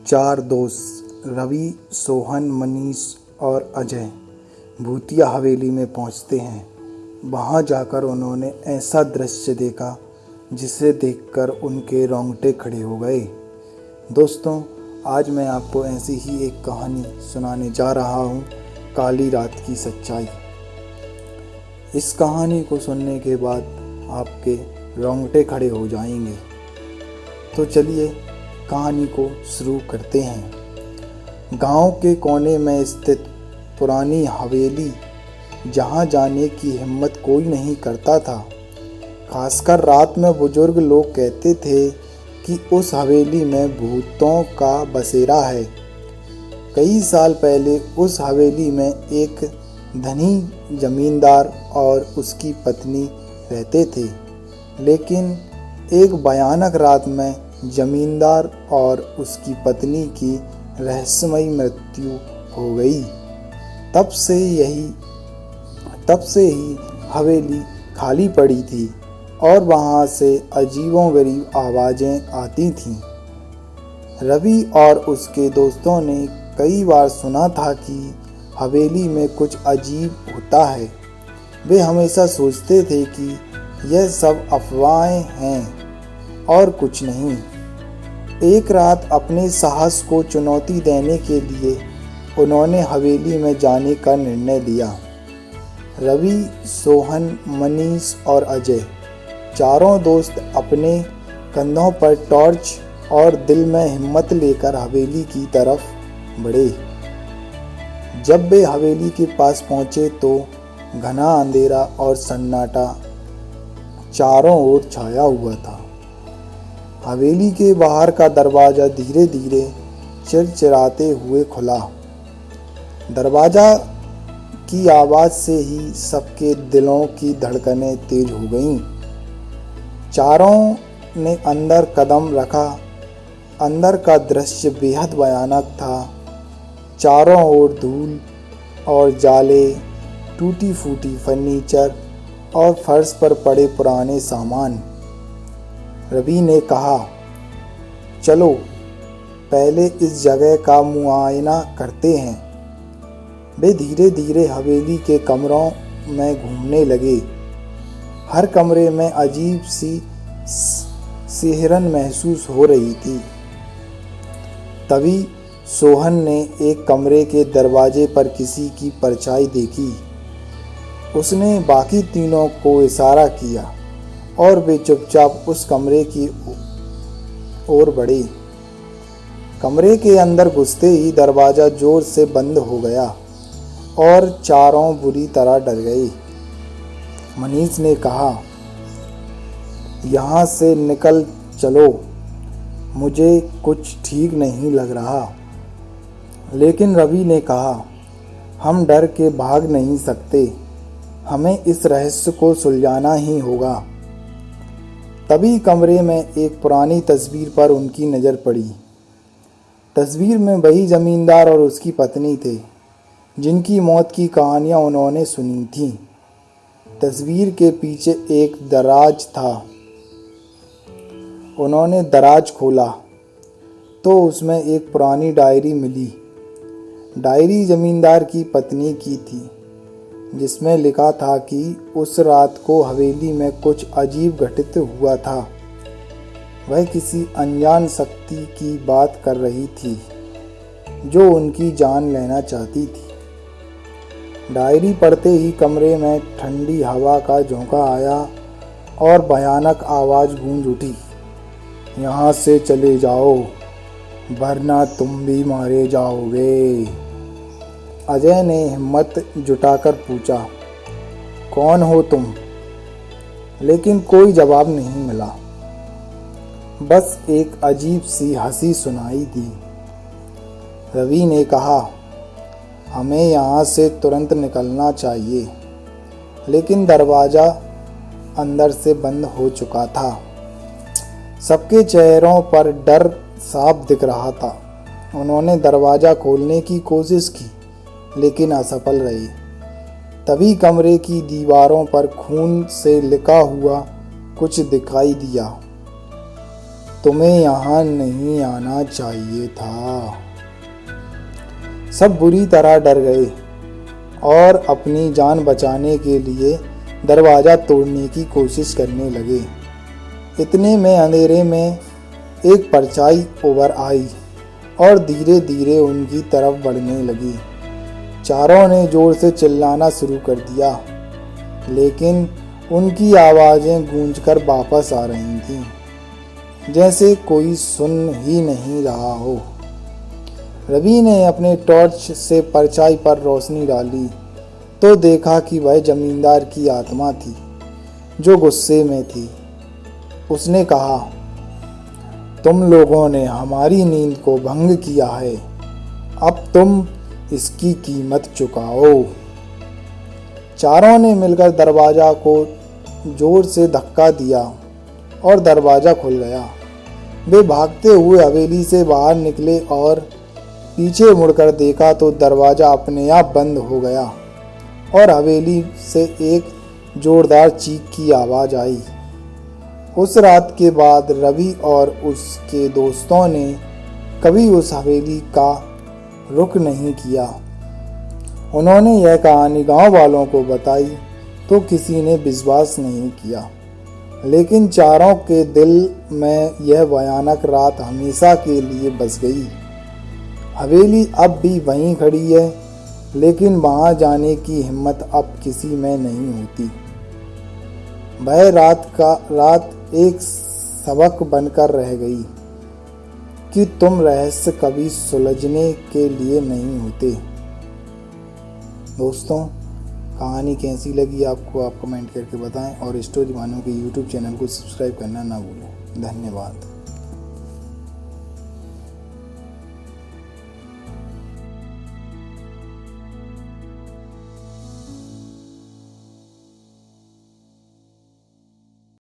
चार दोस्त रवि, सोहन, मनीष और अजय भूतिया हवेली में पहुंचते हैं। वहां जाकर उन्होंने ऐसा दृश्य देखा जिसे देखकर उनके रोंगटे खड़े हो गए। दोस्तों, आज मैं आपको ऐसी ही एक कहानी सुनाने जा रहा हूं, काली रात की सच्चाई। इस कहानी को सुनने के बाद आपके रोंगटे खड़े हो जाएंगे। तो चलिए कहानी को शुरू करते हैं। गांव के कोने में स्थित पुरानी हवेली, जहां जाने की हिम्मत कोई नहीं करता था। खासकर रात में बुजुर्ग लोग कहते थे कि उस हवेली में भूतों का बसेरा है। कई साल पहले उस हवेली में एक धनी जमींदार और उसकी पत्नी रहते थे। लेकिन एक भयानक रात में जमींदार और उसकी पत्नी की रहस्यमयी मृत्यु हो गई। तब से ही हवेली खाली पड़ी थी और वहाँ से अजीबोगरीब आवाज़ें आती थीं। रवि और उसके दोस्तों ने कई बार सुना था कि हवेली में कुछ अजीब होता है। वे हमेशा सोचते थे कि यह सब अफवाहें हैं और कुछ नहीं। एक रात अपने साहस को चुनौती देने के लिए उन्होंने हवेली में जाने का निर्णय लिया। रवि, सोहन, मनीष और अजय चारों दोस्त अपने कंधों पर टॉर्च और दिल में हिम्मत लेकर हवेली की तरफ बढ़े। जब वे हवेली के पास पहुंचे तो घना अंधेरा और सन्नाटा चारों ओर छाया हुआ था। हवेली के बाहर का दरवाज़ा धीरे धीरे चिरचिराते हुए खुला। दरवाज़ा की आवाज़ से ही सबके दिलों की धड़कनें तेज हो गईं। चारों ने अंदर कदम रखा। अंदर का दृश्य बेहद भयानक था। चारों ओर धूल और जाले, टूटी फूटी फर्नीचर और फर्श पर पड़े पुराने सामान। रवि ने कहा, चलो पहले इस जगह का मुआयना करते हैं। वे धीरे धीरे हवेली के कमरों में घूमने लगे। हर कमरे में अजीब सी सिहरन महसूस हो रही थी। तभी सोहन ने एक कमरे के दरवाजे पर किसी की परछाई देखी। उसने बाकी तीनों को इशारा किया और वे चुपचाप उस कमरे की ओर बढ़े। कमरे के अंदर घुसते ही दरवाज़ा जोर से बंद हो गया और चारों बुरी तरह डर गए। मनीष ने कहा, यहाँ से निकल चलो, मुझे कुछ ठीक नहीं लग रहा। लेकिन रवि ने कहा, हम डर के भाग नहीं सकते, हमें इस रहस्य को सुलझाना ही होगा। तभी कमरे में एक पुरानी तस्वीर पर उनकी नज़र पड़ी। तस्वीर में वही जमींदार और उसकी पत्नी थे जिनकी मौत की कहानियाँ उन्होंने सुनी थीं। तस्वीर के पीछे एक दराज था। उन्होंने दराज खोला तो उसमें एक पुरानी डायरी मिली। डायरी जमींदार की पत्नी की थी, जिसमें लिखा था कि उस रात को हवेली में कुछ अजीब घटित हुआ था। वह किसी अनजान शक्ति की बात कर रही थी जो उनकी जान लेना चाहती थी। डायरी पढ़ते ही कमरे में ठंडी हवा का झोंका आया और भयानक आवाज़ गूंज उठी, यहाँ से चले जाओ वरना तुम भी मारे जाओगे। अजय ने हिम्मत जुटाकर पूछा, कौन हो तुम? लेकिन कोई जवाब नहीं मिला। बस एक अजीब सी हंसी सुनाई दी। रवि ने कहा, हमें यहाँ से तुरंत निकलना चाहिए। लेकिन दरवाज़ा अंदर से बंद हो चुका था। सबके चेहरों पर डर साफ दिख रहा था। उन्होंने दरवाज़ा खोलने की कोशिश की लेकिन असफल रही। तभी कमरे की दीवारों पर खून से लिखा हुआ कुछ दिखाई दिया। तुम्हें यहाँ नहीं आना चाहिए था। सब बुरी तरह डर गए और अपनी जान बचाने के लिए दरवाज़ा तोड़ने की कोशिश करने लगे। इतने में अंधेरे में एक परछाई उभर आई और धीरे धीरे उनकी तरफ बढ़ने लगी। चारों ने जोर से चिल्लाना शुरू कर दिया, लेकिन उनकी आवाज़ें गूंजकर वापस आ रही थीं, जैसे कोई सुन ही नहीं रहा हो। रवि ने अपने टॉर्च से परछाई पर रोशनी डाली तो देखा कि वह जमींदार की आत्मा थी, जो गुस्से में थी। उसने कहा, तुम लोगों ने हमारी नींद को भंग किया है, अब तुम इसकी कीमत चुकाओ। चारों ने मिलकर दरवाज़ा को जोर से धक्का दिया और दरवाज़ा खुल गया। वे भागते हुए हवेली से बाहर निकले और पीछे मुड़कर देखा तो दरवाज़ा अपने आप बंद हो गया और हवेली से एक जोरदार चीख की आवाज़ आई। उस रात के बाद रवि और उसके दोस्तों ने कभी उस हवेली का रुख नहीं किया। उन्होंने यह कहानी गांव वालों को बताई तो किसी ने विश्वास नहीं किया, लेकिन चारों के दिल में यह भयानक रात हमेशा के लिए बस गई। हवेली अब भी वहीं खड़ी है, लेकिन वहां जाने की हिम्मत अब किसी में नहीं होती। वह रात एक सबक बनकर रह गई कि तुम रहस्य कभी सुलझने के लिए नहीं होते। दोस्तों, कहानी कैसी लगी आपको, आप कमेंट करके बताएं और स्टोरी मानो के यूट्यूब चैनल को सब्सक्राइब करना ना भूलें। धन्यवाद।